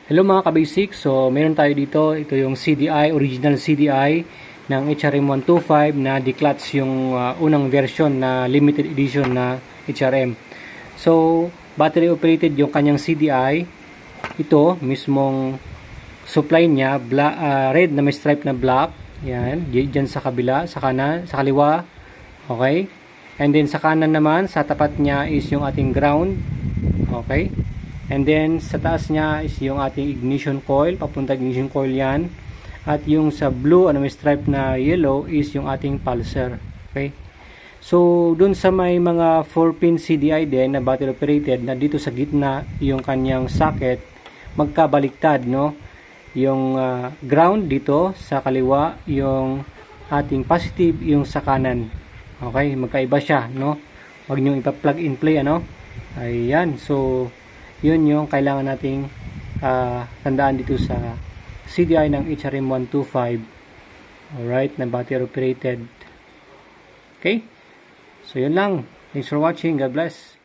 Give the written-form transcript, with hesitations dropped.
Hello mga ka-basic, so meron tayo dito, ito yung CDI, original CDI ng HRM125 na decluts yung unang version na limited edition na HRM. So, battery operated yung kanyang CDI. Ito, mismong supply niya, red na may stripe na black. Yan, dyan sa kabila, sa kanan, sa kaliwa. Okay? And then sa kanan naman, sa tapat niya is yung ating ground. Okay? And then, sa taas niya is yung ating ignition coil. Papunta ignition coil yan. At yung sa blue, may stripe na yellow, is yung ating pulser. Okay? So, dun sa may mga 4-pin CDI din na battery operated, na dito sa gitna, yung kanyang socket, magkabaliktad, no? Yung ground dito sa kaliwa, yung ating positive, yung sa kanan. Okay? Magkaiba siya, no? Huwag nyo ipa-plug in play, ano? Ayan. So, yun yung kailangan nating tandaan dito sa CDI ng HRM125. Alright, na battery operated. Okay? So yun lang. Thanks for watching. God bless.